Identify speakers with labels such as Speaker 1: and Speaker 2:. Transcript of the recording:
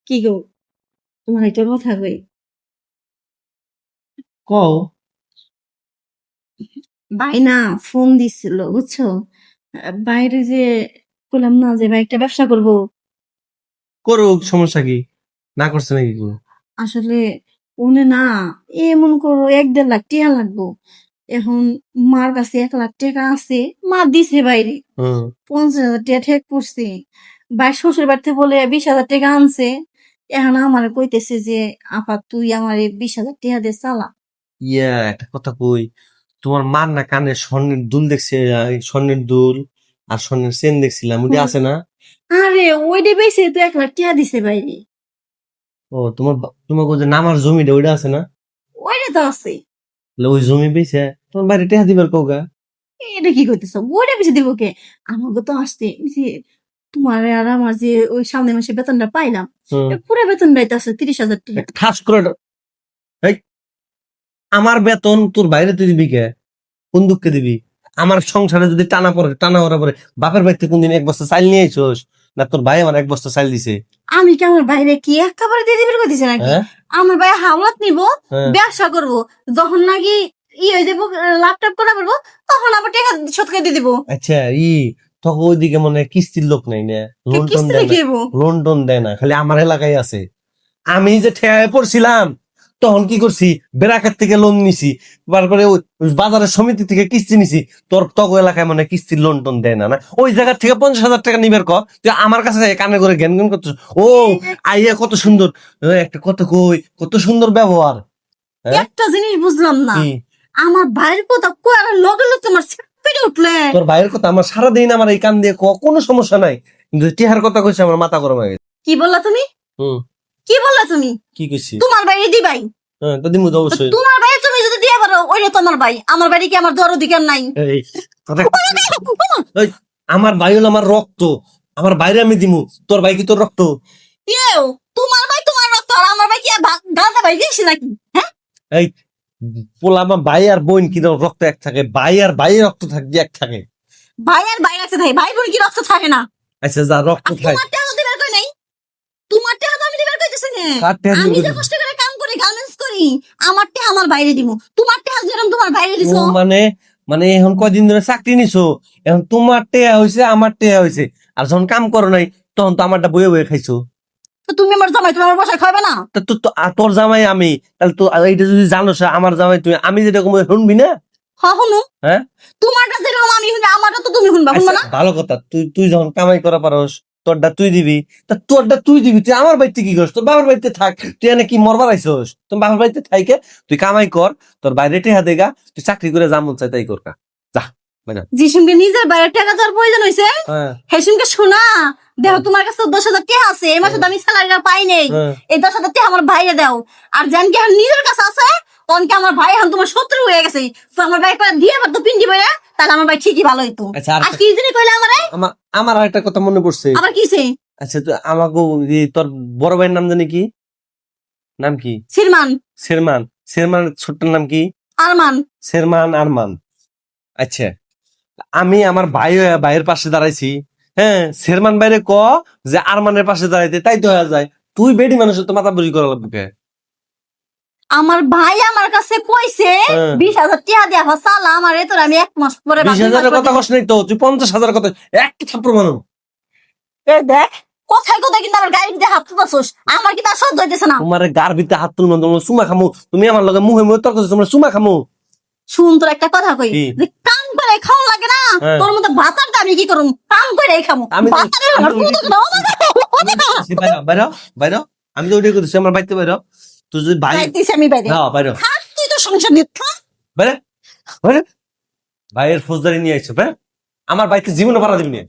Speaker 1: কি গো, তোমার একটা কথা কই।
Speaker 2: কও।
Speaker 1: ভাই না ফোন দিছিল বুঝছো, বাইরে যে বললাম না যে ভাই একটা ব্যবসা করব।
Speaker 2: করুক, সমস্যা কি? না করছে নাকি কেউ?
Speaker 1: আসলে উনি না, এমন করো 1-1.5 লাখ টাকা লাগবো। এখন মার কাছে 1 লাখ টাকা আছে, মা দিছে বাইরে
Speaker 2: হুম।
Speaker 1: 50,000 টাকা ঠেক পড়ছে। ভাই শ্বশুর বাড়িতে বলে 20,000 টাকা আনছে। এখন আমার কইতেছে যে আপা তুই আমার 20,000 টাকা দিয়ে চালা।
Speaker 2: একটা কথা কই, তোমার মার না কানে স্বর্ণের দুল দেখছে, স্বর্ণের দুল আর স্বর্ণের চেন দেখছিলাম, ওটা আছে না?
Speaker 1: আরে ওইটা বেশি তো 1 লাখ টাকা দিছে বাইরে।
Speaker 2: ও তোমাকে যে নামার জমিটা ওইটা আছে না?
Speaker 1: ওইটা তো আছে।
Speaker 2: তাহলে ওই জমি বেচে তোমার বাইরে টেহা দিবার কৌকা।
Speaker 1: এটা কি করতেছ, ওইটা বেশি দিব কে? আমাকে তো আসতে ওই যে তোমার আর আমার যে ওই সামনের মাসে বেতনটা পাইলাম,
Speaker 2: হুম।
Speaker 1: পুরো বেতনটাই তো আছে 30,000 টাকা।
Speaker 2: ঠাস করে এই, আমার বেতন তোর বাইরে তুই দিবি কে? কোন দুঃখে দিবি? আমার সংসারে যদি টানা পড়া পরে বাপের বাড়িতে কোনদিন 1 বস্তা চাইল নিয়ে আইসোস? না তোর ভাই আমার 1 বস্তা চাইল দিছে?
Speaker 1: আমি কি আমার বাইরে কি একেবারে দিয়ে দিবে কইতেছে নাকি?
Speaker 2: হ্যাঁ
Speaker 1: আমার ভাই হাওলাত নিব,
Speaker 2: হ্যাঁ।
Speaker 1: ব্যবসা করব, যখন নাকি হয়ে যাবো, ল্যাপটপ করা বলবো, তখন আবার টাকা শোধ করে দিয়ে দিবো।
Speaker 2: আচ্ছা, তখন ওইদিকে মনে হয় কিস্তির লোক নাই না, লোন টোন
Speaker 1: কিস্তি
Speaker 2: দেয় না,
Speaker 1: কি হইবো?
Speaker 2: লোন টোন দেয় না, খালি আমার এলাকায় আছে। আমি যে ঠেয়ায় পড়ছিলাম তখন কি করছি, বেড়াকার থেকে লোন নিছি, তারপরে ওই বাজারের সমিতি থেকে কিস্তি নিছি। তোর তক এলাকায় মানে কিস্তির লোন টোন দেয় না, না ওই জায়গা থেকে 50,000 টাকা নিবের ক তুই আমার কাছে কানে করে জ্ঞান জ্ঞান করছিস। ও আইয়া কত সুন্দর, একটা কথা কই, কত সুন্দর ব্যবহার। হ্যাঁ
Speaker 1: একটা জিনিস বুঝলাম না,
Speaker 2: কি?
Speaker 1: আমার ভাইয়ের কথা কই লগে লগে তোমার পেটে উঠলে।
Speaker 2: তোর ভাইয়ের কথা আমার সারাদিন আমার এই কান দিয়ে কোনো সমস্যা নাই, কিন্তু টিহার কথা কইছে আমার মাথা গরম হয়ে গেছে।
Speaker 1: কি বললা তুমি?
Speaker 2: হুম।
Speaker 1: কি বললা তুমি?
Speaker 2: কি কইছি?
Speaker 1: তোমার বাইরে দিবাই।
Speaker 2: হ্যাঁ তো দিমু তো অবশ্যই।
Speaker 1: তোমার ভাই তুমি যদি দিয়ে পারো ওইটা তোমার ভাই, আমার বাড়ি কি আমার দর অধিকার নাই?
Speaker 2: এই এই, আমার ভাই হলো আমার রক্ত, আমার বাইরে আমি দিমু। তোর ভাই কি তোর রক্ত?
Speaker 1: ইয়েও, তোমার ভাই তোমার রক্ত আর আমার ভাই কি গাঁদা ভাই গেছি নাকি? হ্যাঁ,
Speaker 2: এই পোলা, আমার ভাই আর বোন কি রক্ত এক থাকে? ভাই আর ভাই রক্ত থাকবে এক থাকে?
Speaker 1: ভাই আর ভাই আছে ভাই, ভাই বোন কি রক্ত থাকে না?
Speaker 2: আচ্ছা যা রক্ত
Speaker 1: আর
Speaker 2: থাকে।
Speaker 1: তোমার টাকা দিবার কই নাই? তোমার টাকা তো আমি দিবার কইতেছি না।
Speaker 2: কার টাকা দিবার
Speaker 1: আমি যে
Speaker 2: কইতেছিস?
Speaker 1: কষ্ট করে কাম করি, গার্মেন্টস করি, আমার টাকা আমার বাইরে দিমু। তোমার টাকা যেরকম তোমার বাইরে
Speaker 2: ও
Speaker 1: দিছো।
Speaker 2: মানে, মানে এখন কয়দিন ধরে চাকরি নিছো, এখন তোমার টেয়া হয়েছে আমার টেয়া হয়েছে, আর যখন কাম করো নাই তখন তো আমারটা বয়ে বয়ে খাইছো।
Speaker 1: তো তুমি আমার জামাই, তুমি আমার বাসায় খাবে না?
Speaker 2: তা তোর জামাই আমি, তাহলে তো এইটা যদি জানো আমার জামাই তুই, আমি যেটা কম শুনবি না?
Speaker 1: হ্যাঁ শুনু।
Speaker 2: হ্যাঁ
Speaker 1: তোমারটা যেরকম আমি শুনি, আমারটা তো তুমি শুনবা, শুনবা না?
Speaker 2: আচ্ছা, ভালো কথা, তুই যখন কামাই করা পারস তোরটা তুই দিবি, তা তোরটা তুই দিবি। তুই আমার বাড়িতে কি করছ? তোর বাবার বাড়িতে থাক, তুই এনে কি মরবার আইসস? তোর বাবার বাড়িতে থাইকে তুই কামাই কর, তোর বাইরে টেহা দেগা, তুই চাকরি করে যা মন চাই তাই কর, যা বাইরে।
Speaker 1: যিশুমকে নিজের বাইরের টাকা দেওয়ার প্রয়োজন হয়েছে,
Speaker 2: হ্যাঁ
Speaker 1: হেসুমকে শোনা। দেখো তোমার কাছে 10,000 টাকা আছে, এই মাসে তো আমি স্যালারিটা পাই নাই।
Speaker 2: হ্যাঁ।
Speaker 1: এই 10,000 টাকা আমার ভাইরে দাও। আর জানকি এখন নিজের কাছে আছে, তনকে আমার ভাই এখন তোমার শত্রু হয়ে গেছে। তো আমার ভাই করে দিয়ে আবার তো পিন্ডি বইরা, তাহলে আমার ভাই ঠিকই ভালো হইতো।
Speaker 2: আচ্ছা,
Speaker 1: আর কি জানি কইলে আমারে?
Speaker 2: আমার আমার আরেকটা কথা মনে পড়ছে।
Speaker 1: আবার কিছে?
Speaker 2: আচ্ছা তো আমাকে তোর বড় ভাইয়ের নাম জানি কি? নাম কি?
Speaker 1: সিরমান।
Speaker 2: শেরমান। শেরমানের ছোট্ট নাম কি?
Speaker 1: আরমান।
Speaker 2: শেরমান আরমান। আচ্ছা, আমি আমার ভাইয়ের পাশে দাঁড়াইছি, হ্যাঁ, শেরমান বাইরে ক যে আরমানের পাশে দাঁড়াইতে, তাই তো হয়ে যায়। তুই বেডি মানুষের তো মাথা বুঝি করা লাগবে।
Speaker 1: আমার ভাই আমার কাছে কইছে
Speaker 2: হ্যাঁ।
Speaker 1: 20,000 টাকা দিয়া সালা আমারে, তোর আমি 1 মাস পরে
Speaker 2: 20,000 কথা কস নাই তো, তুই 50,000 কথা, একটা থাপ্পড় মানো।
Speaker 1: দেখ, কোথায় কোথায় কিন্তু আমার গাড়ি দিয়ে হাত তুলছস, আমার কি তা সহ্য হইতেছে না।
Speaker 2: তোমার গার ভিতরে হাত তুলবো, তোমরা চুমা খামু, তুমি আমার লগে মুহে মুহে তর্ক করছো, তোমরা চুমা খামু।
Speaker 1: শুন তোর একটা কথা কই,
Speaker 2: কি?
Speaker 1: যে কাম করে খাওয়া লাগে না,
Speaker 2: হ্যাঁ।
Speaker 1: তোর মতো ভাতার আমি কি করুম? কাম করে খামু।
Speaker 2: আমি তো-
Speaker 1: ভাতারে আমার
Speaker 2: আমি তো-
Speaker 1: কোনো
Speaker 2: বাইরে বাইরে, আমি তো ওইটাই করতেছি, আমার বাড়িতে বাইরে। তুই যদি ভাই,
Speaker 1: খাইতেছি আমি বাইরে।
Speaker 2: হ্যাঁ বাইরে
Speaker 1: থাক, তুই তো সংসার নিয়ে থাক।
Speaker 2: বাইরে বাইরে, ভাইয়ের ফৌজদারি নিয়ে আইছো, হ্যাঁ, আমার বাড়িতে জীবনে ভাড়া দিবি না।